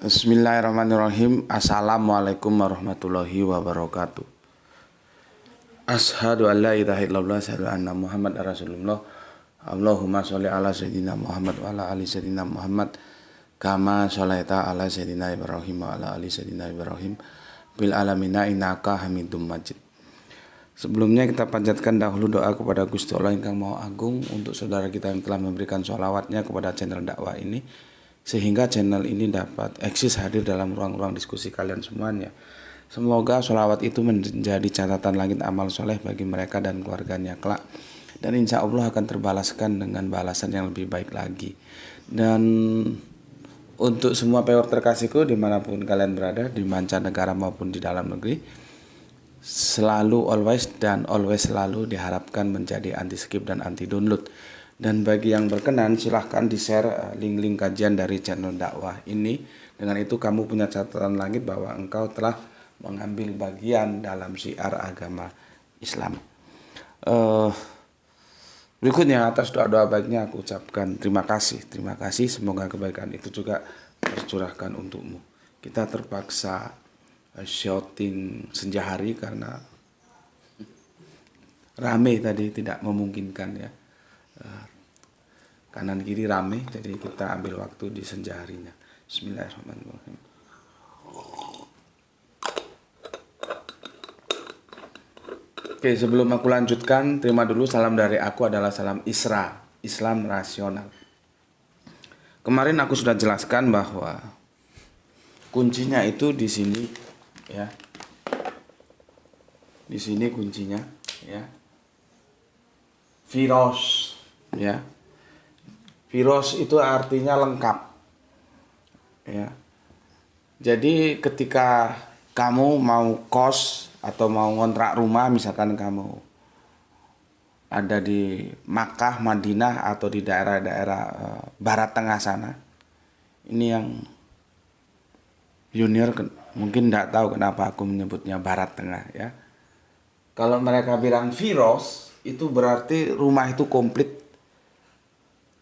Bismillahirrahmanirrahim. Assalamualaikum warahmatullahi wabarakatuh. Ashhadu an la ilaha illallah, asyhadu anna Muhammad rasulullah. Allahumma sholli ala sayyidina Muhammad wa ala ali sayyidina Muhammad kama sholaita ala sayyidina Ibrahim wa ala ali sayyidina Ibrahim bil alamina innaka Hamidum Majid. Sebelumnya kita panjatkan dahulu doa kepada Gusti Allah yang Maha Agung untuk saudara kita yang telah memberikan sholawatnya kepada channel dakwah ini, sehingga channel ini dapat eksis hadir dalam ruang-ruang diskusi kalian semuanya. Semoga sholawat itu menjadi catatan langit amal soleh bagi mereka dan keluarganya kelak, dan insya Allah akan terbalaskan dengan balasan yang lebih baik lagi. Dan untuk semua peor terkasihku dimanapun kalian berada, di mancanegara maupun di dalam negeri, selalu always selalu diharapkan menjadi anti skip dan anti download. Dan bagi yang berkenan silahkan di-share link-link kajian dari channel dakwah ini. Dengan itu kamu punya catatan langit bahwa engkau telah mengambil bagian dalam syiar agama Islam. Berikutnya, atas doa-doa baiknya aku ucapkan terima kasih. Terima kasih, semoga kebaikan itu juga tercurahkan untukmu. Kita terpaksa syuting senja hari karena rame tadi, tidak memungkinkan ya. Kanan kiri rame, jadi kita ambil waktu di senja harinya. Bismillahirrahmanirrahim. Oke, sebelum aku lanjutkan, terima dulu salam dari aku adalah salam Isra, Islam rasional. Kemarin aku sudah jelaskan bahwa kuncinya itu di sini ya. Di sini kuncinya ya. Firos ya. Firos itu artinya lengkap ya. Jadi ketika kamu mau kos atau mau ngontrak rumah, misalkan kamu ada di Makkah, Madinah atau di daerah-daerah barat tengah sana. Ini yang junior mungkin tidak tahu kenapa aku menyebutnya barat tengah ya. Kalau mereka bilang Firos, itu berarti rumah itu komplit.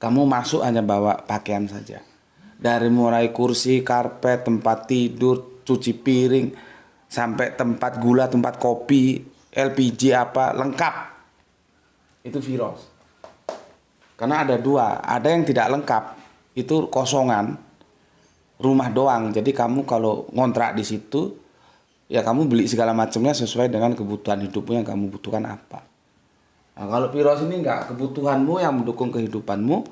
Kamu masuk hanya bawa pakaian saja. Dari mulai kursi, karpet, tempat tidur, cuci piring, sampai tempat gula, tempat kopi, LPG apa, lengkap. Itu Firos. Karena ada dua, ada yang tidak lengkap, itu kosongan, rumah doang. Jadi kamu kalau ngontrak di situ, ya kamu beli segala macamnya sesuai dengan kebutuhan hidupmu yang kamu butuhkan apa. Nah, kalau Firos ini enggak, kebutuhanmu yang mendukung kehidupanmu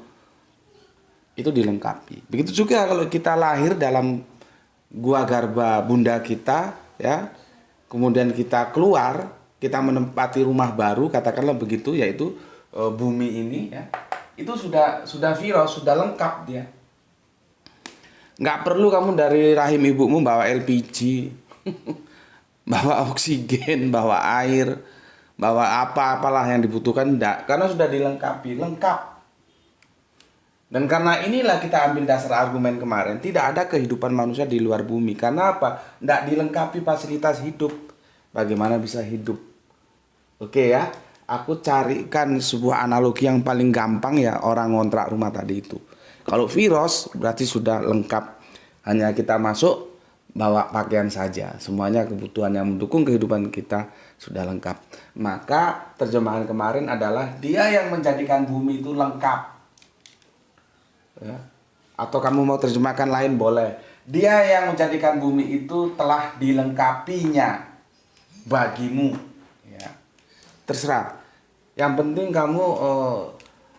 itu dilengkapi. Begitu juga kalau kita lahir dalam gua garba bunda kita ya, kemudian kita keluar, kita menempati rumah baru, katakanlah begitu, yaitu bumi ini ya, itu sudah Firos, sudah lengkap dia. Nggak perlu kamu dari rahim ibumu bawa LPG, bawa oksigen, bawa air, bawa apalah yang dibutuhkan, enggak, karena sudah dilengkapi, lengkap. Dan karena inilah kita ambil dasar argumen kemarin, tidak ada kehidupan manusia di luar bumi. Karena apa? Tidak dilengkapi fasilitas hidup. Bagaimana bisa hidup? Oke ya, aku carikan sebuah analogi yang paling gampang ya, orang ngontrak rumah tadi itu. Kalau Firos berarti sudah lengkap. Hanya kita masuk, bawa pakaian saja. Semuanya kebutuhan yang mendukung kehidupan kita sudah lengkap. Maka terjemahan kemarin adalah dia yang menjadikan bumi itu lengkap. Ya. Atau kamu mau terjemahkan lain boleh. Dia yang menjadikan bumi itu telah dilengkapinya bagimu. Ya. Terserah. Yang penting kamu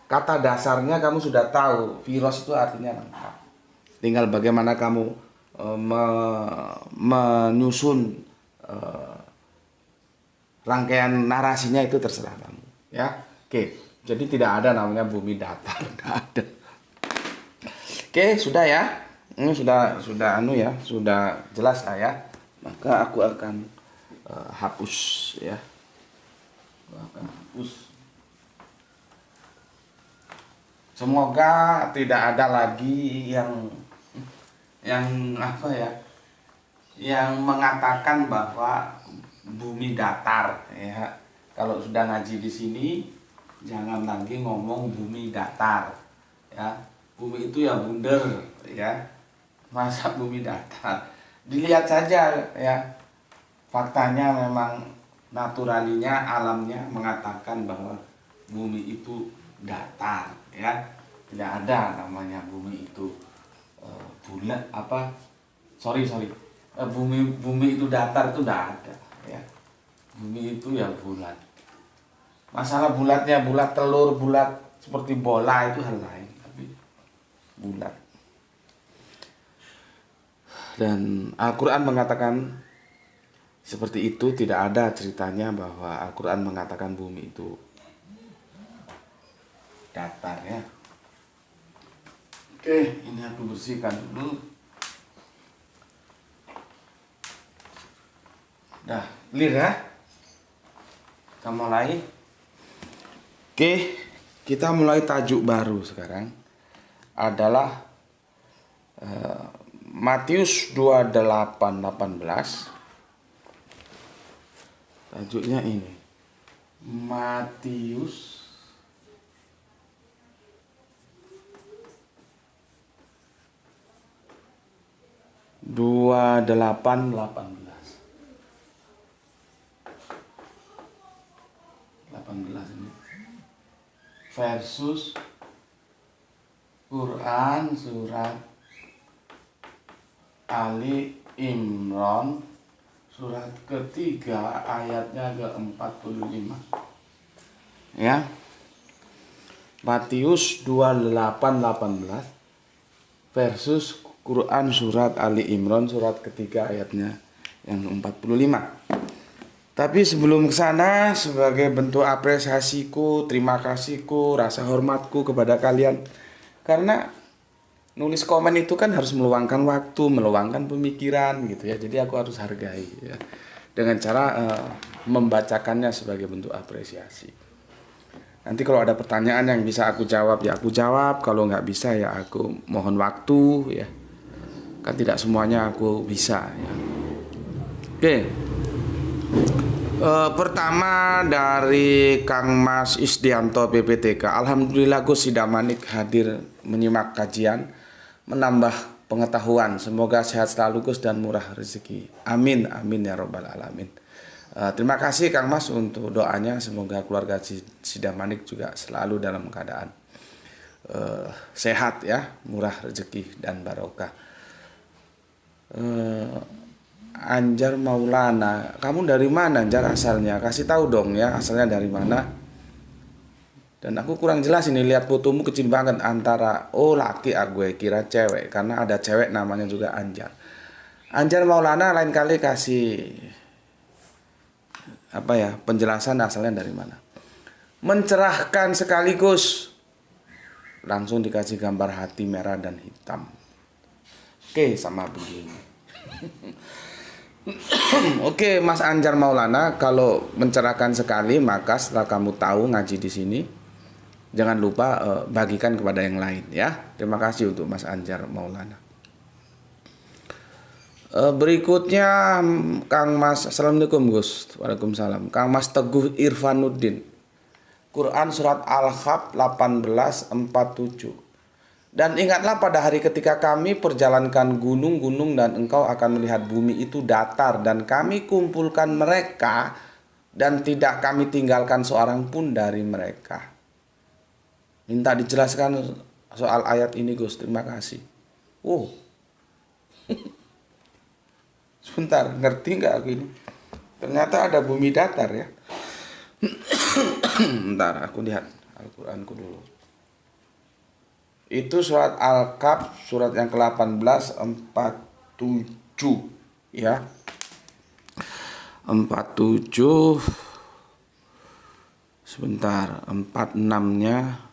kata dasarnya kamu sudah tahu. Firos itu artinya lengkap. Tinggal bagaimana kamu menyusun rangkaian narasinya, itu terserah kamu. Ya, oke. Jadi tidak ada namanya bumi datar, tidak ada. Oke, sudah ya. Ini sudah sudah jelas lah ya. Maka aku akan hapus ya. Aku akan hapus. Semoga tidak ada lagi yang apa ya? Yang mengatakan bahwa bumi datar ya. Kalau sudah ngaji di sini jangan lagi ngomong bumi datar ya. Bumi itu ya bundar ya. Masa bumi datar? Dilihat saja ya. Faktanya memang naturalinya, alamnya mengatakan bahwa bumi itu datar ya. Tidak ada namanya bumi itu bulat apa? Sorry. Bumi itu datar itu tidak ada ya. Bumi itu ya bulat. Masalah bulatnya bulat telur, bulat seperti bola itu hal lain, tapi bulat. Dan Al-Quran mengatakan seperti itu, tidak ada ceritanya bahwa Al-Quran mengatakan bumi itu datar ya. Oke, ini aku bersihkan dulu. Dah, clear ya? Kita mulai. Oke, kita mulai tajuk baru sekarang. Adalah Matius 28:18. Tajuknya ini. Matius 28:18. 18 ini. Versus Quran surat Ali Imran surat ketiga ayatnya ke-45. Ya. Matius 28:18 versus Quran surat Ali Imran surat ketiga ayatnya yang 45. Tapi sebelum ke sana, sebagai bentuk apresiasiku, terima kasihku, rasa hormatku kepada kalian, karena nulis komen itu kan harus meluangkan waktu, meluangkan pemikiran gitu ya. Jadi aku harus hargai ya, dengan cara membacakannya sebagai bentuk apresiasi. Nanti kalau ada pertanyaan yang bisa aku jawab ya aku jawab, kalau nggak bisa ya aku mohon waktu ya. Kan tidak semuanya aku bisa ya. Oke. Pertama dari Kang Mas Isdianto PPTK. Alhamdulillah Gus Sidamanik hadir menyimak kajian, menambah pengetahuan. Semoga sehat selalu Gus dan murah rezeki. Amin ya robbal alamin. Terima kasih Kang Mas untuk doanya. Semoga keluarga Sidamanik juga selalu dalam keadaan sehat ya, murah rezeki dan barokah. Anjar Maulana, kamu dari mana Anjar asalnya? Kasih tahu dong ya asalnya dari mana. Dan aku kurang jelas ini, lihat fotomu kecil banget antara laki gue kira cewek karena ada cewek namanya juga Anjar. Anjar Maulana lain kali kasih penjelasan asalnya dari mana. Mencerahkan sekaligus. Langsung dikasih gambar hati merah dan hitam. Oke, sama begini. Oke, Mas Anjar Maulana, kalau mencerahkan sekali, maka setelah kamu tahu ngaji di sini, jangan lupa bagikan kepada yang lain ya. Terima kasih untuk Mas Anjar Maulana. Berikutnya Kang Mas, Assalamualaikum Gus. Waalaikumsalam. Kang Mas Teguh Irfanuddin. Quran surat Al-Hab 18:47. Dan ingatlah pada hari ketika kami perjalankan gunung-gunung dan engkau akan melihat bumi itu datar dan kami kumpulkan mereka dan tidak kami tinggalkan seorang pun dari mereka. Minta dijelaskan soal ayat ini Gus, terima kasih. Sebentar, ngerti nggak aku ini? Ternyata ada bumi datar ya. Bentar, aku lihat Al-Quranku dulu. Itu surat Al-Kahf surat yang ke-18 47 ya. 47 sebentar, 46-nya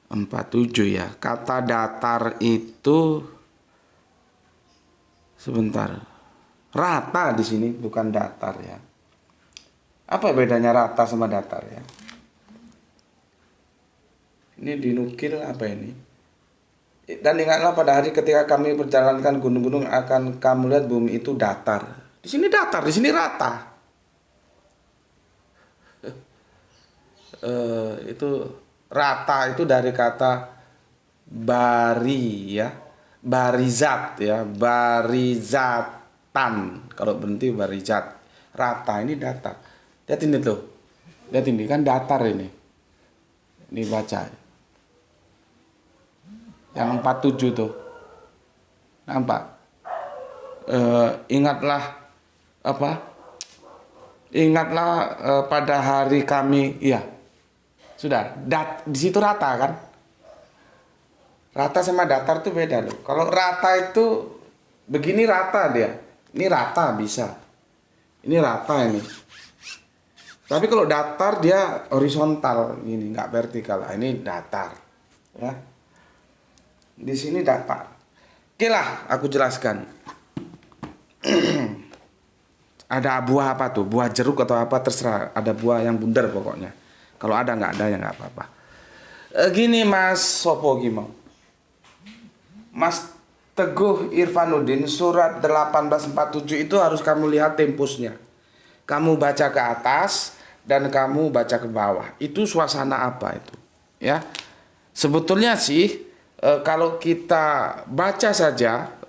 47 ya. Kata datar itu sebentar. Rata di sini bukan datar ya. Apa bedanya rata sama datar ya? Ini dinukil apa ini? Dan ingatlah pada hari ketika kami perjalankan gunung-gunung akan kamu lihat bumi itu datar. Di sini datar, di sini rata. Itu Rata itu dari kata bari ya, barizat ya, barizatan. Kalau berhenti barizat. Rata ini datar. Lihat ini tuh. Lihat ini kan datar ini. Ini baca. Yang 47 tuh. Nampak? Ingatlah apa? Ingatlah pada hari kami, iya. Sudah, di situ rata kan? Rata sama datar tuh beda loh. Kalau rata itu begini rata dia. Ini rata bisa. Ini rata ini. Tapi kalau datar dia horizontal ini, nggak vertikal. Nah, ini datar. Ya. Di sini datar. Oke lah, aku jelaskan. Ada buah apa tuh? Buah jeruk atau apa terserah. Ada buah yang bundar pokoknya. Kalau ada nggak ada ya nggak apa-apa. Gini Mas Sopo Gimong. Mas Teguh Irfanuddin surat 1847 itu harus kamu lihat tempusnya. Kamu baca ke atas dan kamu baca ke bawah. Itu suasana apa itu? Ya. Sebetulnya sih kalau kita baca saja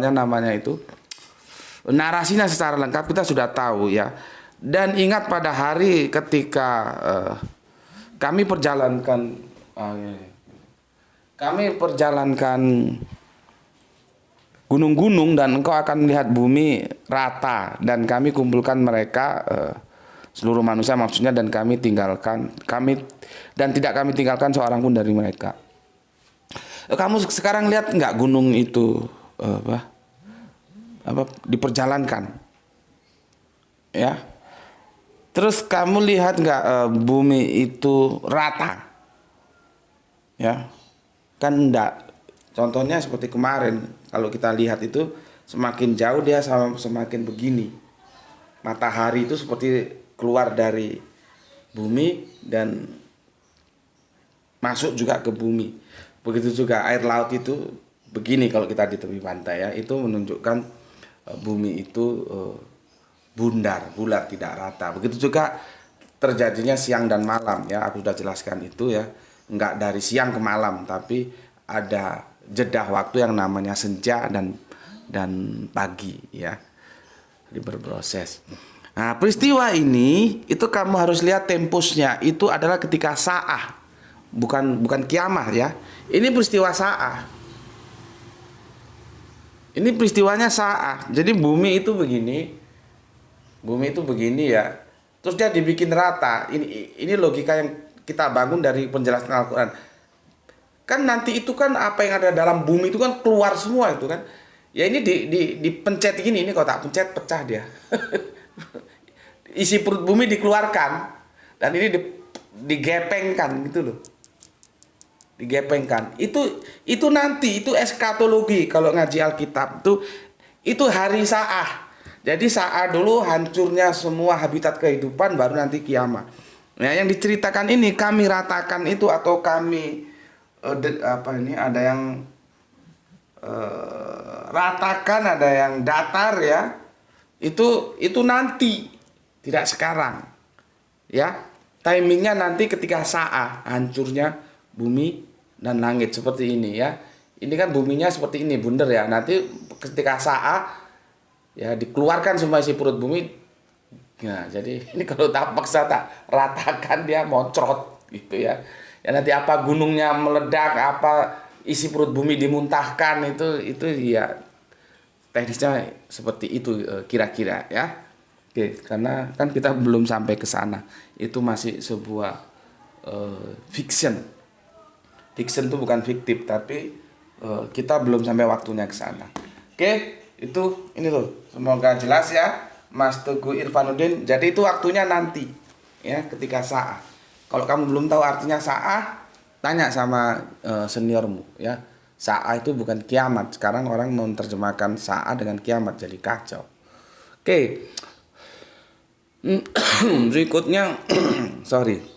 namanya itu narasinya secara lengkap kita sudah tahu ya. Dan ingat pada hari ketika kami perjalankan gunung-gunung dan engkau akan melihat bumi rata dan kami kumpulkan mereka seluruh manusia maksudnya dan kami tidak kami tinggalkan seorang pun dari mereka. Kamu sekarang lihat nggak gunung itu diperjalankan ya, terus kamu lihat nggak bumi itu rata ya, kan enggak. Contohnya seperti kemarin kalau kita lihat itu semakin jauh dia semakin begini, matahari itu seperti keluar dari bumi dan masuk juga ke bumi. Begitu juga air laut itu begini kalau kita di tepi pantai ya, itu menunjukkan bumi itu bundar, bulat, tidak rata. Begitu juga terjadinya siang dan malam ya, aku sudah jelaskan itu ya. Enggak dari siang ke malam, tapi ada jeda waktu yang namanya senja dan pagi ya, berproses. Nah, peristiwa ini itu kamu harus lihat tempusnya. Itu adalah ketika Sa'ah, bukan kiamah ya. Ini peristiwa Sa'ah. Ini peristiwanya Sa'ah. Jadi bumi itu begini ya. Terus dia dibikin rata. Ini logika yang kita bangun dari penjelasan Al-Quran. Kan nanti itu kan apa yang ada dalam bumi itu kan keluar semua itu kan. Ya ini dipencet ini kalau tak pencet pecah dia. Isi perut bumi dikeluarkan dan ini digepengkan gitu loh. Digepengkan. Itu nanti itu eskatologi kalau ngaji Alkitab itu hari Sa'ah. Jadi Sa'ah dulu hancurnya semua habitat kehidupan baru nanti kiamat. Nah, yang diceritakan ini kami ratakan itu atau kami ada yang ratakan, ada yang datar ya. Itu nanti, tidak sekarang. Ya. Timingnya nanti ketika Sa'ah, hancurnya bumi dan langit seperti ini ya. Ini kan buminya seperti ini, bundar ya. Nanti ketika Sa'ah ya dikeluarkan semua isi perut bumi. Nah, jadi ini kalau tak paksa tak ratakan dia moncrot gitu ya. Ya nanti apa gunungnya meledak, apa isi perut bumi dimuntahkan itu ya teknisnya seperti itu kira-kira ya. Oke, karena kan kita belum sampai ke sana. Itu masih sebuah fiction. Fiction itu bukan fiktif, tapi kita belum sampai waktunya ke sana. Oke, ini tuh. Semoga jelas ya. Mas Teguh Irfanuddin. Jadi itu waktunya nanti ya, ketika Sa'ah. Kalau kamu belum tahu artinya Sa'ah, tanya sama seniormu ya. Sa'ah itu bukan kiamat. Sekarang orang menerjemahkan Sa'ah dengan kiamat, jadi kacau. Oke. Berikutnya sorry.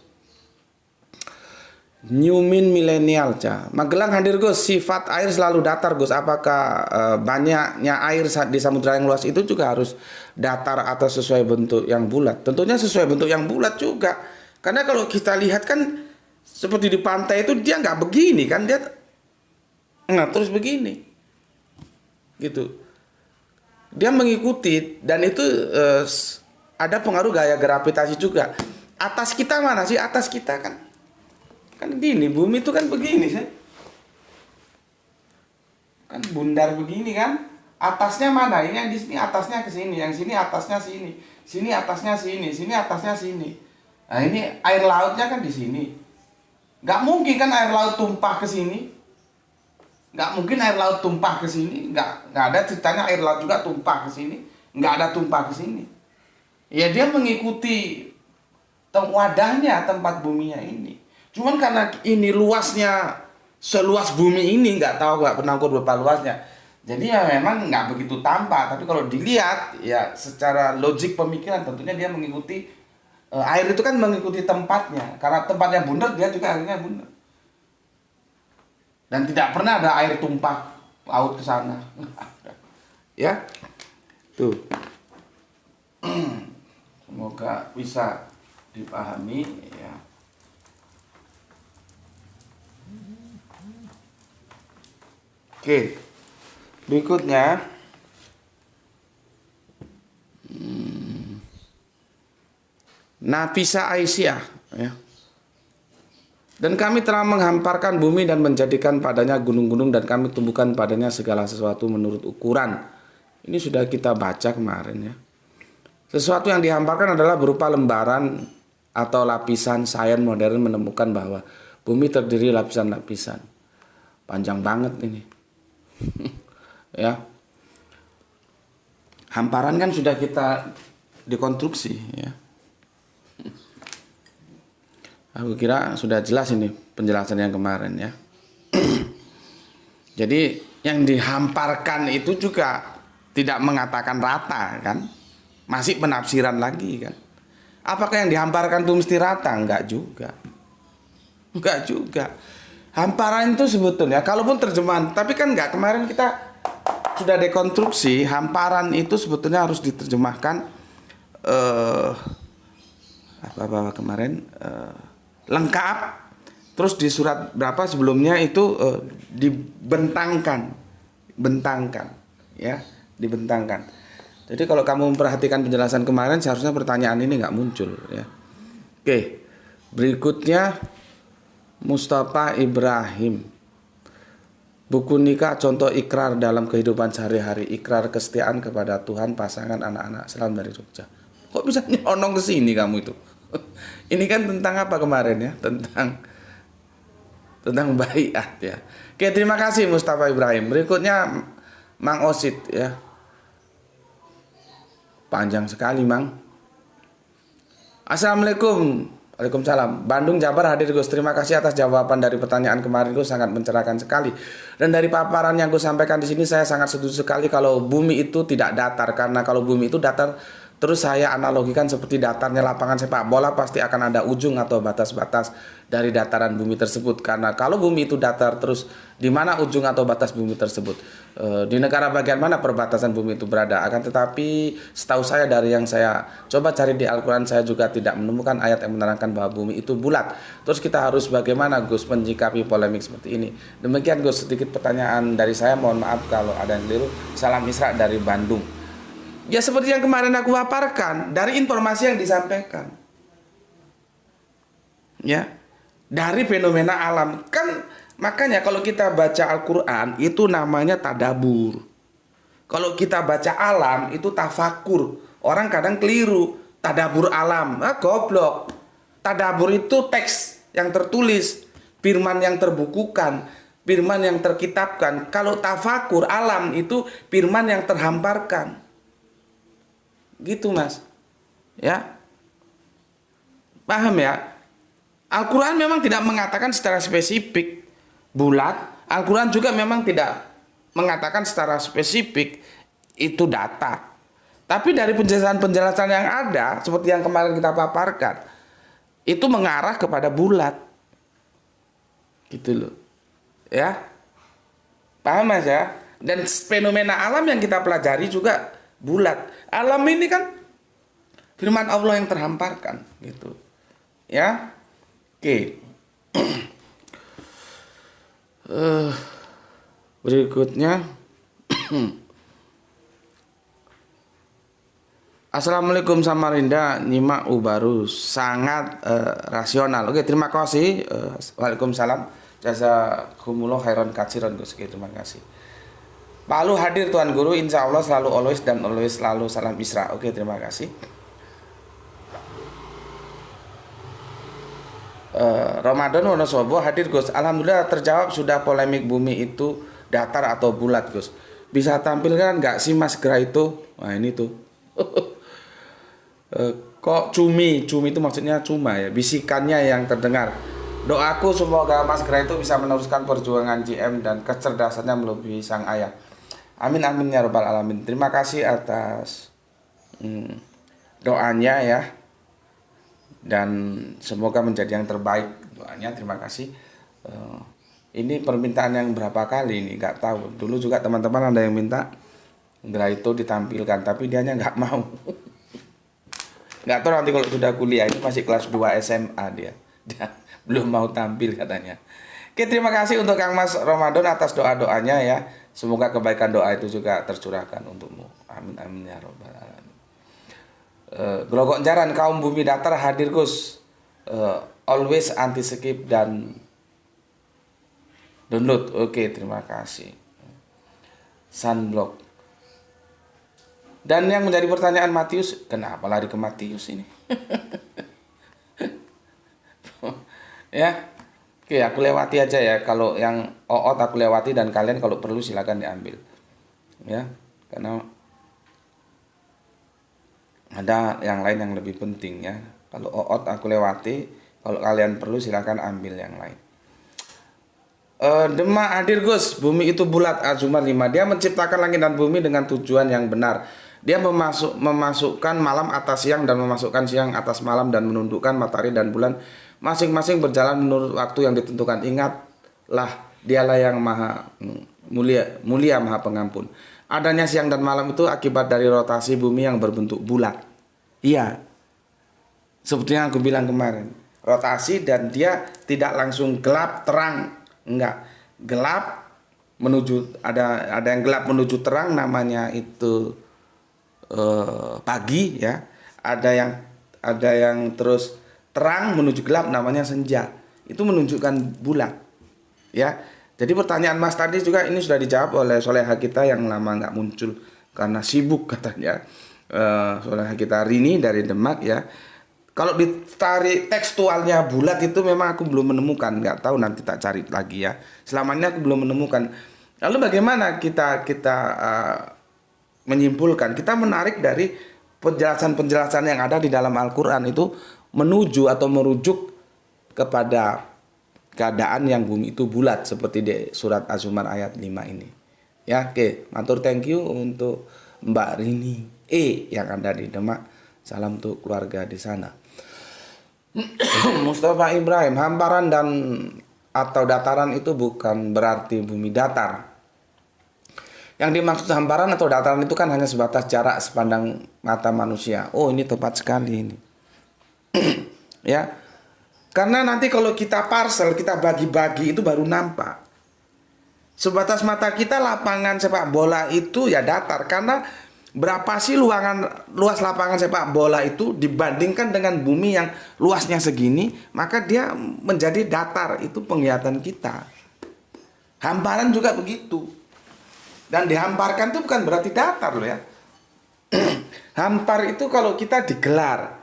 Newmin milenial ca. Magelang hadir Gus, sifat air selalu datar Gus. Apakah banyaknya air di samudra yang luas itu juga harus datar atau sesuai bentuk yang bulat? Tentunya sesuai bentuk yang bulat juga. Karena kalau kita lihat kan Seperti di pantai itu dia nggak begini kan, dia terus begini, gitu. Dia mengikuti dan itu ada pengaruh gaya gravitasi juga. Atas kita mana sih? Atas kita kan gini, bumi itu kan begini sih. Kan bundar begini kan. Atasnya mana? Ini yang di sini atasnya ke sini, yang sini atasnya sini. Sini atasnya sini, sini atasnya sini. Nah, ini air lautnya kan di sini. Nggak mungkin kan air laut tumpah ke sini. Nggak mungkin air laut tumpah ke sini. Nggak ada ceritanya air laut juga tumpah ke sini. Nggak ada tumpah ke sini. Ya dia mengikuti wadahnya, tempat buminya ini. Cuman karena ini luasnya seluas bumi ini, nggak pernah ukur berapa luasnya. Jadi ya memang nggak begitu tampak. Tapi kalau dilihat ya secara logik pemikiran tentunya dia mengikuti air itu kan mengikuti tempatnya. Karena tempatnya bundar dia juga akhirnya bundar. Dan tidak pernah ada air tumpah laut ke sana. Ya. Tuh. Semoga bisa dipahami ya. Oke. Berikutnya Nafisa Aisyah ya. Dan kami telah menghamparkan bumi dan menjadikan padanya gunung-gunung dan kami tumbuhkan padanya segala sesuatu menurut ukuran. Ini sudah kita baca kemarin ya. Sesuatu yang dihamparkan adalah berupa lembaran atau lapisan. Sains modern menemukan bahwa bumi terdiri lapisan-lapisan. Panjang banget ini. Ya. Hamparan kan sudah kita dekonstruksi ya. Aku kira sudah jelas ini penjelasan yang kemarin ya. Jadi yang dihamparkan itu juga tidak mengatakan rata kan. Masih penafsiran lagi kan. Apakah yang dihamparkan itu mesti rata? Enggak juga. Enggak juga. Hamparan itu sebetulnya kalaupun terjemahan, tapi kan enggak, kemarin kita sudah dekonstruksi, hamparan itu sebetulnya harus diterjemahkan apa kemarin lengkap, terus di surat berapa sebelumnya itu dibentangkan ya, dibentangkan. Jadi kalau kamu memperhatikan penjelasan kemarin seharusnya pertanyaan ini nggak muncul ya. Oke, berikutnya Mustafa Ibrahim. Buku nikah contoh ikrar dalam kehidupan sehari-hari, ikrar kesetiaan kepada Tuhan, pasangan, anak-anak. Salam dari Jogja. Kok bisa nyonong ke sini kamu itu? Ini kan tentang apa kemarin ya? Tentang baiat ya. Oke, terima kasih Mustafa Ibrahim. Berikutnya Mang Osit ya. Panjang sekali, Mang. Assalamualaikum. Waalaikumsalam. Bandung, Jabar hadir Gus. Terima kasih atas jawaban dari pertanyaan kemarin Gus, sangat mencerahkan sekali. Dan dari paparan yang Gus sampaikan di sini saya sangat setuju sekali kalau bumi itu tidak datar, karena kalau bumi itu datar terus saya analogikan seperti datarnya lapangan sepak bola, pasti akan ada ujung atau batas-batas dari dataran bumi tersebut. Karena kalau bumi itu datar terus di mana ujung atau batas bumi tersebut? Di negara bagian mana perbatasan bumi itu berada? Akan tetapi setahu saya dari yang saya coba cari di Al-Quran, saya juga tidak menemukan ayat yang menerangkan bahwa bumi itu bulat. Terus kita harus bagaimana Gus menyikapi polemik seperti ini? Demikian Gus, sedikit pertanyaan dari saya, mohon maaf kalau ada yang keliru. Salam Isra dari Bandung. Ya seperti yang kemarin aku paparkan dari informasi yang disampaikan. Ya. Dari fenomena alam. Kan makanya kalau kita baca Al-Qur'an itu namanya tadabur. Kalau kita baca alam itu tafakur. Orang kadang keliru. Tadabur alam. Goblok. Tadabur itu teks yang tertulis, firman yang terbukukan, firman yang terkitabkan. Kalau tafakur alam itu firman yang terhamparkan. Gitu Mas. Ya. Paham ya? Al-Quran memang tidak mengatakan secara spesifik bulat. Al-Quran juga memang tidak mengatakan secara spesifik itu datar. Tapi dari penjelasan-penjelasan yang ada, seperti yang kemarin kita paparkan, itu mengarah kepada bulat. Gitu loh. Ya. Paham Mas ya? Dan fenomena alam yang kita pelajari juga bulat. Alam ini kan firman Allah yang terhamparkan gitu. Ya. Oke. Berikutnya, Assalamualaikum Samarinda, nyimak baru sangat rasional. Oke, terima kasih. Waalaikumsalam. Jazakumullah khairan katsiran Gus. Oke, terima kasih. Pak Lu hadir Tuan Guru, insya Allah selalu always dan always selalu salam Isra. Oke, terima kasih. Ramadan Wonosobo hadir Gus. Alhamdulillah terjawab sudah polemik bumi itu datar atau bulat Gus. Bisa tampilkan nggak sih Mas Gra itu? Nah ini tuh. Kok cumi itu maksudnya cuma ya, bisikannya yang terdengar. Doaku semoga Mas Gra itu bisa meneruskan perjuangan GM dan kecerdasannya melebihi sang ayah. Amin amin ya robbal alamin. Terima kasih atas doanya ya, dan semoga menjadi yang terbaik doanya. Terima kasih. Ini permintaan yang berapa kali ini nggak tahu. Dulu juga teman-teman ada yang minta Gra itu ditampilkan, tapi dianya nggak mau. Nggak tahu nanti kalau sudah kuliah, ini masih kelas 2 SMA dia belum mau tampil katanya. Oke, terima kasih untuk Kang Mas Ramadan atas doa-doanya ya. Semoga kebaikan doa itu juga tercurahkan untukmu. Amin amin ya robbal alamin. Grogok Jaran kaum bumi datar hadir Gus. Always anti skip dan download. Oke, terima kasih. Sunblock. Dan yang menjadi pertanyaan Matius, kenapa lari ke Matius ini? Ya, oke, aku lewati aja ya. Kalau yang oot aku lewati, dan kalian kalau perlu silakan diambil. Ya, karena ada yang lain yang lebih penting ya. Kalau oot aku lewati, kalau kalian perlu silakan ambil yang lain. Demak hadir Gus, bumi itu bulat Azumar 5. Dia menciptakan langit dan bumi dengan tujuan yang benar. Dia memasukkan malam atas siang dan memasukkan siang atas malam dan menundukkan matahari dan bulan masing-masing berjalan menurut waktu yang ditentukan. Ingatlah, dialah yang maha mulia maha pengampun. Adanya siang dan malam itu akibat dari rotasi bumi yang berbentuk bulat. Iya, seperti yang aku bilang kemarin, rotasi dan dia tidak langsung gelap terang. Enggak, gelap menuju ada yang gelap menuju terang, namanya itu pagi ya. Ada yang terus terang menuju gelap, namanya senja. Itu menunjukkan bulat ya. Jadi pertanyaan Mas tadi juga ini sudah dijawab oleh soleha kita yang lama nggak muncul karena sibuk katanya. Soleha kita Rini dari Demak ya. Kalau ditarik tekstualnya bulat itu memang aku belum menemukan, nggak tahu, nanti tak cari lagi ya. Selama ini aku belum menemukan. Lalu bagaimana kita menyimpulkan? Kita menarik dari penjelasan-penjelasan yang ada di dalam Al-Quran itu menuju atau merujuk kepada keadaan yang bumi itu bulat seperti di surat Az-Zumar ayat 5 ini. Ya, oke. Matur thank you untuk Mbak Rini yang ada di Demak. Salam untuk keluarga di sana. Mustafa Ibrahim, hamparan dan atau dataran itu bukan berarti bumi datar. Yang dimaksud hamparan atau dataran itu kan hanya sebatas jarak sepandang mata manusia. Oh, ini tepat sekali ini. Ya. Karena nanti kalau kita parcel, kita bagi-bagi itu baru nampak. Sebatas mata kita lapangan sepak bola itu ya datar, karena berapa sih luas lapangan sepak bola itu dibandingkan dengan bumi yang luasnya segini, maka dia menjadi datar, itu penglihatan kita. Hamparan juga begitu. Dan dihamparkan itu bukan berarti datar loh ya. Hampar itu kalau kita digelar.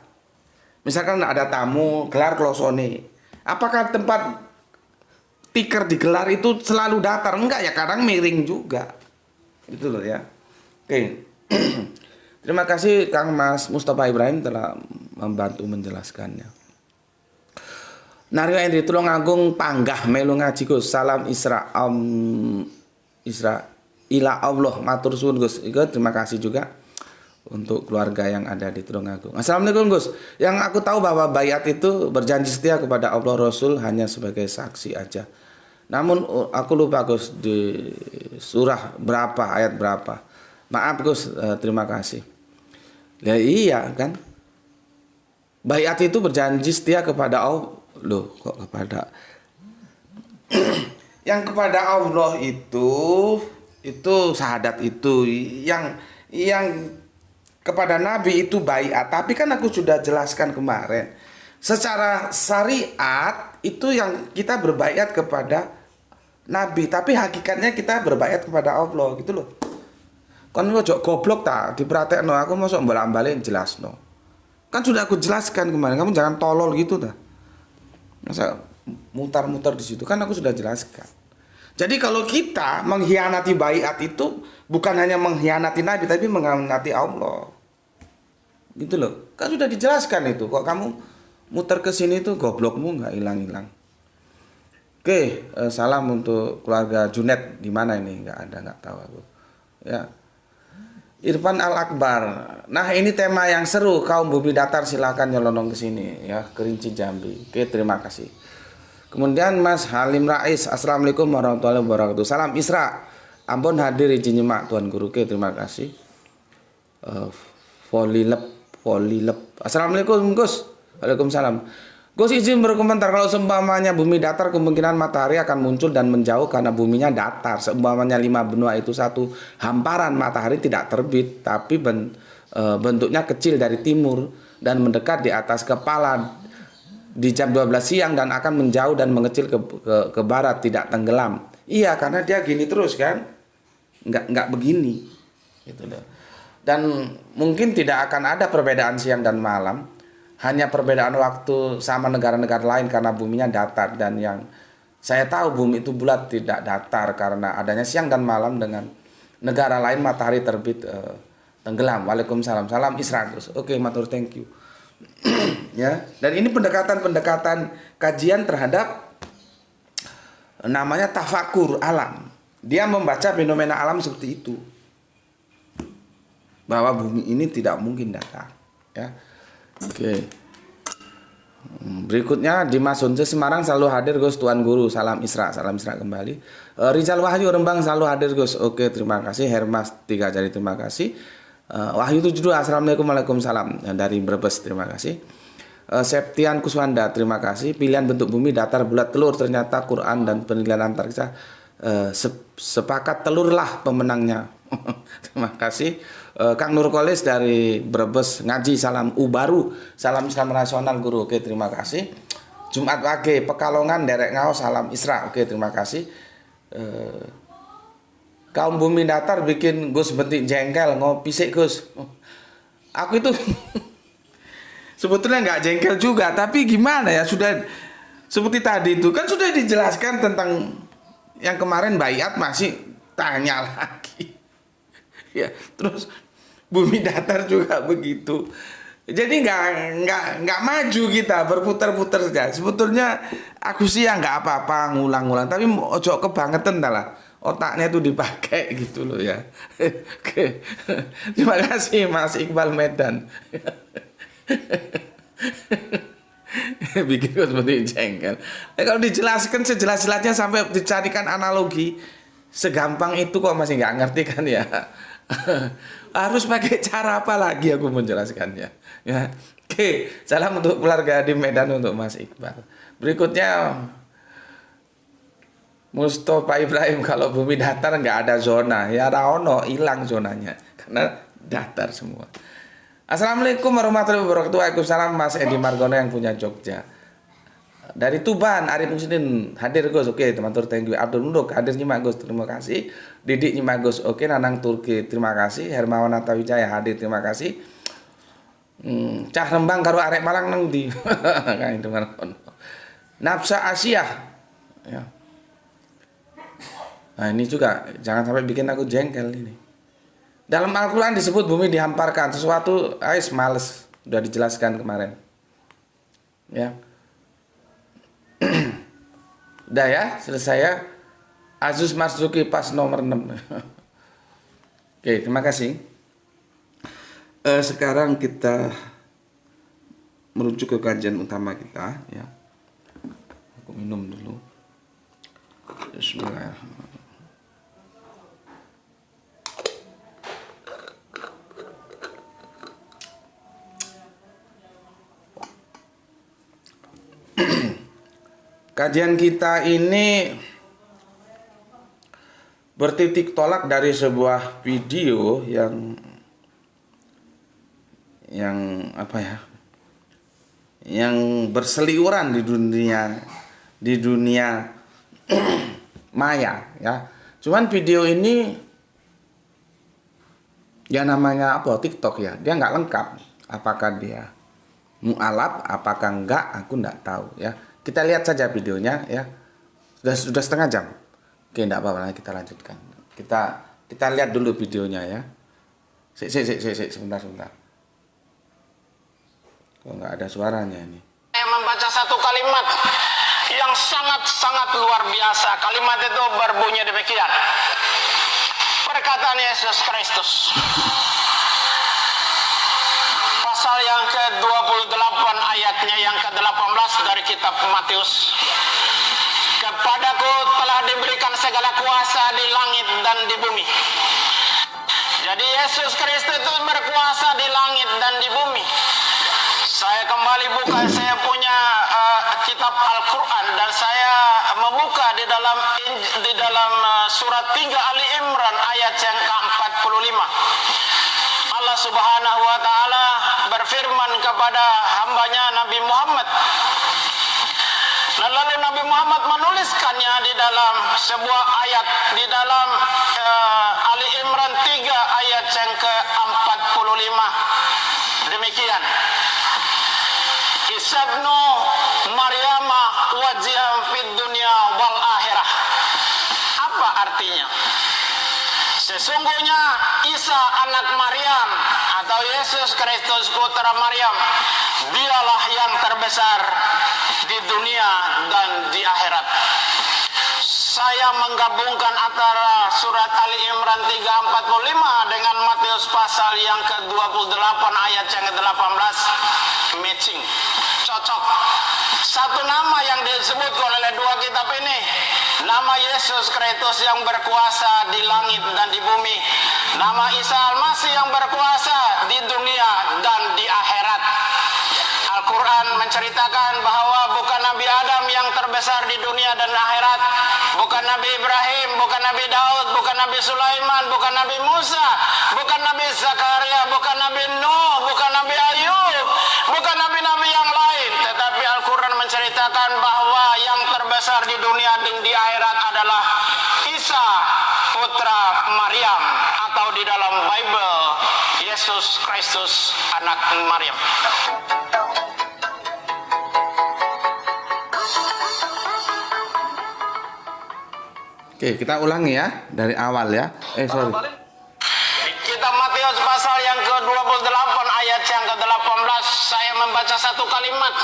Misalkan ada tamu, gelar klosone. Apakah tempat tikar digelar itu selalu datar? Enggak ya, kadang miring juga. Itu loh ya. Oke. Terima kasih Kang Mas Mustafa Ibrahim telah membantu menjelaskannya. Nario Endri Tulungagung panggah melu ngaji Gus. Salam Isra ila Allah matur suwun Gus. Terima kasih juga untuk keluarga yang ada di Tulungagung. Assalamualaikum Gus. Yang aku tahu bahwa bayat itu berjanji setia kepada Allah Rasul hanya sebagai saksi aja. Namun aku lupa Gus di surah berapa, ayat berapa. Maaf Gus, terima kasih. Ya iya kan. Bayat itu berjanji setia kepada Allah. Loh kok kepada Yang kepada Allah itu syahadat itu, yang kepada Nabi itu baiat. Tapi kan aku sudah jelaskan kemarin. Secara syariat itu yang kita berbaiat kepada Nabi, tapi hakikatnya kita berbaiat kepada Allah gitu loh. Kan ojo goblok tak diperhatekno, aku mosok bolak-balik jelasno. Kan sudah aku jelaskan kemarin, kamu jangan tolol gitu dah. Masa mutar-mutar di situ, kan aku sudah jelaskan. Jadi kalau kita mengkhianati baiat itu bukan hanya mengkhianati Nabi, tapi mengkhianati Allah. Gitu loh. Kan sudah dijelaskan itu. Kok kamu muter ke sini tuh goblokmu nggak hilang-hilang. Oke, salam untuk keluarga Junet di mana ini? Nggak ada, nggak tahu aku. Ya. Irfan Al Akbar. Nah, ini tema yang seru. Kaum bumi datar silakan nyelonong ke sini ya, Kerinci Jambi. Oke, terima kasih. Kemudian Mas Halim Rais, Assalamualaikum warahmatullahi wabarakatuh. Salam Isra. Ampun hadir izin nyimak Tuan Guru. Oke, terima kasih. Volilep. Assalamualaikum Gus. Waalaikumsalam. Gus izin berkomentar, kalau seumpamanya bumi datar kemungkinan matahari akan muncul dan menjauh karena buminya datar. Seumpamanya 5 benua itu satu hamparan, matahari tidak terbit tapi bentuknya kecil dari timur dan mendekat di atas kepala di jam 12 siang dan akan menjauh dan mengecil ke barat, tidak tenggelam. Iya, karena dia gini terus kan, nggak begini gitu loh. Dan mungkin tidak akan ada perbedaan siang dan malam, hanya perbedaan waktu sama negara-negara lain karena buminya datar. Dan yang saya tahu bumi itu bulat, tidak datar karena adanya siang dan malam. Dengan negara lain matahari terbit tenggelam. Waalaikumsalam. Salam Isra Gus. Oke, matur, thank you. Ya, dan ini pendekatan kajian terhadap namanya tafakur alam. Dia membaca fenomena alam seperti itu, bahwa bumi ini tidak mungkin datar. Ya, oke. Berikutnya Dimas Hunse Semarang selalu hadir Gus Tuan Guru. Salam Isra kembali. Rizal Wahyu Rembang selalu hadir Gus. Oke, terima kasih. Hermas 3 jari, terima kasih. Wahyu 72 Assalamualaikum, waalaikumsalam dari Brebes, terima kasih. Septian Kuswanda, terima kasih. Pilihan bentuk bumi datar bulat telur, ternyata Quran dan penelitian antariksa sepakat telurlah pemenangnya. Terima kasih. Kang Nurkolis dari Brebes ngaji, salam Ubaru, salam Islam nasional Guru. Oke, terima kasih. Jumat Wage Pekalongan derek ngau, salam Isra. Oke, terima kasih. Kaum bumi datar bikin Gus bentik jengkel, ngopi sih Gus. Aku itu sebetulnya nggak jengkel juga, tapi gimana ya, sudah seperti tadi itu kan sudah dijelaskan tentang yang kemarin baiat, masih tanya lagi. Ya, terus bumi datar juga begitu. Jadi nggak maju kita, berputar-putar saja. Sebetulnya aku sih ya nggak apa-apa ngulang-ngulang, tapi ojo kebangetan lah. Otaknya itu dipakai gitu loh ya. Oke. Terima kasih Mas Iqbal Medan. Bikin seperti jengkel. Kalau dijelaskan sejelas-jelasnya sampai dicarikan analogi, segampang itu kok masih nggak ngerti kan ya. Harus pakai cara apa lagi aku menjelaskannya ya. Oke, salam untuk keluarga di Medan, untuk Mas Iqbal. Berikutnya Mustafa Ibrahim, kalau bumi datar nggak ada zona ya, raono hilang zonanya karena datar semua. Assalamualaikum warahmatullahi wabarakatuh. Waalaikumsalam Mas Edi Margono yang punya Jogja. Dari Tuban Arif Muslimin hadir Gus. Oke, teman-teman, thank you. Abdul Nuruk hadir nyimak Gus, terima kasih. Didik nyimak Gus. Oke, Nanang Turki, terima kasih. Hermawan Atawijaya hadir, terima kasih. Cah Rembang karo arek Malang nang ndi? Kae dengar. Nafsa Asia. Ya. Nah, ini juga jangan sampai bikin aku jengkel ini. Dalam Al-Quran disebut bumi dihamparkan, sesuatu ais males, udah dijelaskan kemarin. Ya. Udah ya, selesai ya. Azus Marzuki pas nomor 6. Oke, terima kasih. Sekarang kita merujuk ke kajian utama kita ya. Aku minum dulu. Bismillahirrahmanirrahim. Kajian kita ini bertitik tolak dari sebuah video yang apa ya? Yang berseliweran di dunia maya ya. Cuman video ini ya namanya apa? TikTok ya. Dia nggak lengkap. Apakah dia mualaf, apakah enggak, aku nggak tahu ya. Kita lihat saja videonya ya. Sudah setengah jam. Oke, enggak apa-apa, kita lanjutkan. Kita lihat dulu videonya ya. Sebentar. Kok nggak ada suaranya ini? Saya membaca satu kalimat yang sangat-sangat luar biasa. Kalimat itu berbunyi demikian. Perkataan Yesus Kristus. Pasal yang ke-28 ayatnya yang ke-18 dari kitab Matius. Kepadaku telah diberikan segala kuasa di langit dan di bumi. Jadi Yesus Kristus itu berkuasa di langit dan di bumi. Saya kembali buka saya punya kitab Al-Quran dan saya membuka di dalam surat 3 Ali Imran ayat yang ke-45. Allah Subhanahu wa taala berfirman kepada hambanya Nabi Muhammad. Lalu Nabi Muhammad menuliskannya di dalam sebuah ayat di dalam Ali Imran 3 ayat yang ke-45. Demikian. Isabnu Maryama wajiham fid dunya wal akhirah. Apa artinya? Sesungguhnya Isa anak Maryam atau Yesus Kristus putra Maryam, dialah yang terbesar di dunia dan di akhirat. Saya menggabungkan antara surat Ali Imran 3:45 dengan Matius pasal yang ke-28 ayat yang ke-18. Matching, cocok. Satu nama yang disebutkan oleh dua kitab ini, nama Yesus Kristus yang berkuasa di langit dan di bumi, nama Isa Al-Masih yang berkuasa di dunia dan di akhirat. Al-Quran menceritakan bahwa bukan Nabi Adam yang terbesar di dunia dan akhirat, bukan Nabi Ibrahim, bukan Nabi Daud, bukan Nabi Sulaiman, bukan Nabi Musa, bukan Nabi Zakaria, bukan Nabi Nuh, bukan Nabi Ayub, bukan nabi-nabi yang lain. Tetapi Al-Quran menceritakan bahwa yang terbesar di dunia dan di akhirat adalah Isa putra Maryam, atau di dalam Bible Yesus Kristus anak Maryam. Oke, kita ulangi ya dari awal ya. Sorry. Kitab Matius pasal yang ke-28 ayat yang ke-18, saya membaca satu kalimat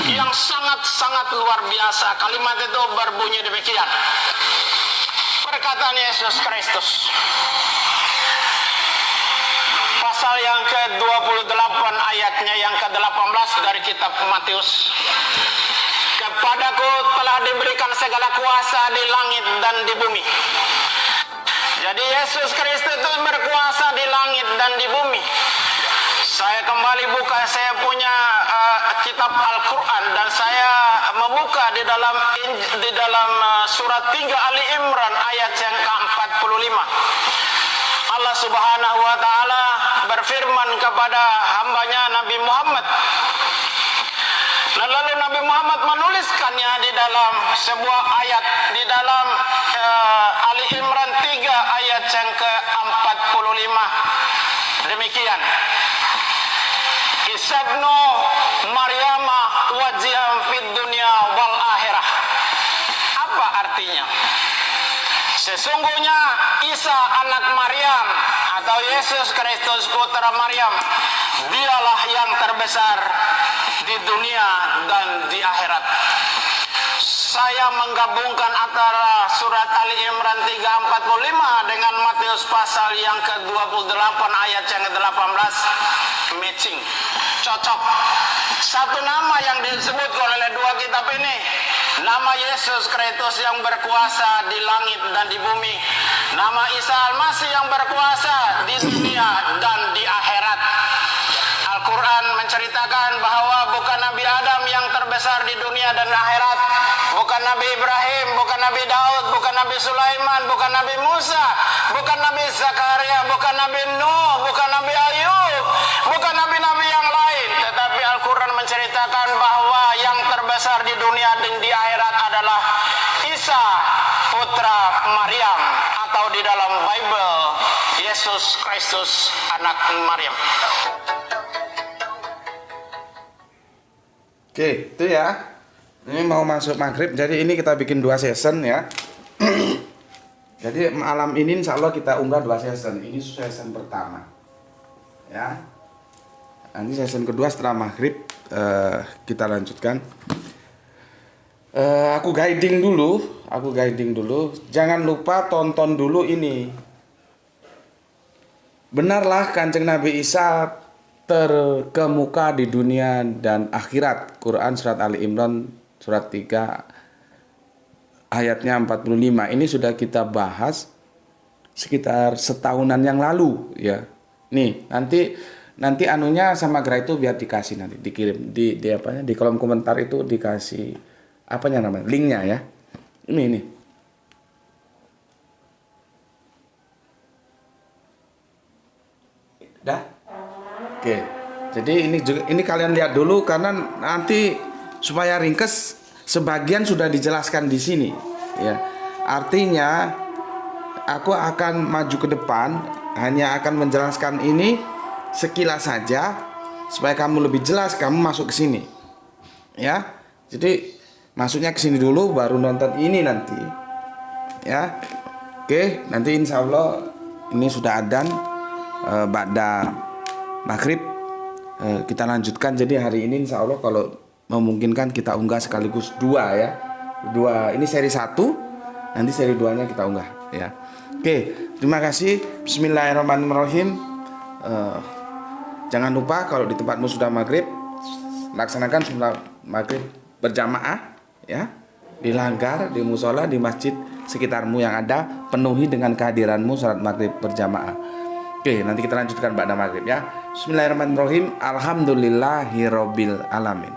yang sangat-sangat luar biasa. Kalimat itu berbunyi demikian. Perkataan Yesus Kristus. Pasal yang ke-28 ayatnya yang ke-18 dari kitab Matius. Kepadaku telah diberikan segala kuasa di langit dan di bumi. Jadi Yesus Kristus itu berkuasa di langit dan di bumi. Saya kembali buka saya punya kitab Al-Quran dan saya membuka di dalam surat 3 Ali Imran ayat yang ke-45. Allah Subhanahu wa taala berfirman kepada hambanya Nabi Muhammad. Lalu Nabi Muhammad menuliskannya di dalam sebuah ayat di dalam Ali Imran 3 ayat yang ke-45. Demikian. Isabnu Maryama wajiham fid dunya wal akhirah. Apa artinya? Sesungguhnya Isa anak Maryam atau Yesus Kristus putra Maryam, dialah yang terbesar di dunia dan di akhirat. Saya menggabungkan antara surat Ali Imran 3:45 dengan Matius pasal yang ke-28 ayat yang ke-18. Matching, cocok. Satu nama yang disebutkan oleh dua kitab ini, nama Yesus Kristus yang berkuasa di langit dan di bumi, nama Isa Al-Masih yang berkuasa di dunia dan di akhirat. Al-Quran menceritakan bahwa bukan Nabi Adam yang terbesar di dunia dan akhirat, bukan bukan Nabi Ibrahim, bukan Nabi Daud, bukan Nabi Sulaiman, bukan Nabi Musa, bukan Nabi Zakaria, bukan Nabi Nuh, bukan Nabi Ayub, bukan nabi-nabi yang lain. Tetapi Al-Quran menceritakan bahwa yang terbesar di dunia dan di akhirat adalah Isa putra Maryam, atau di dalam Bible Yesus Kristus anak Maryam. Oke, itu ya. Ini mau masuk maghrib, jadi ini kita bikin 2 season ya. Jadi malam ini insya Allah kita unggah 2 season. Ini season pertama, ya. Nanti season kedua setelah maghrib kita lanjutkan. Aku guiding dulu. Jangan lupa tonton dulu ini. Benarlah Kanjeng Nabi Isa terkemuka di dunia dan akhirat. Quran surat Ali Imran surat 3 ayatnya 45. Ini sudah kita bahas sekitar setahunan yang lalu ya. Nih, nanti anunya sama Gra itu biar dikasih, nanti dikirim di apanya, di kolom komentar itu dikasih apanya namanya, linknya ya. Ini. Dah. Oke, jadi ini kalian lihat dulu karena nanti supaya ringkes sebagian sudah dijelaskan di sini, ya. Artinya aku akan maju ke depan, hanya akan menjelaskan ini sekilas saja supaya kamu lebih jelas kamu masuk ke sini, ya. Jadi masuknya ke sini dulu baru nonton ini nanti, ya. Oke, nanti insya Allah ini sudah adzan ba'da maghrib kita lanjutkan. Jadi hari ini insya Allah kalau memungkinkan kita unggah sekaligus 2 ya. 2 ini seri 1, nanti seri 2-nya kita unggah ya. Oke, terima kasih. Bismillahirrahmanirrahim. Jangan lupa kalau di tempatmu sudah maghrib, laksanakan sholat maghrib berjamaah ya. Di langgar, di musola, di masjid sekitarmu yang ada, penuhi dengan kehadiranmu sholat maghrib berjamaah. Oke, nanti kita lanjutkan ba'da maghrib ya. Bismillahirrahmanirrahim. Alhamdulillahirabbil alamin.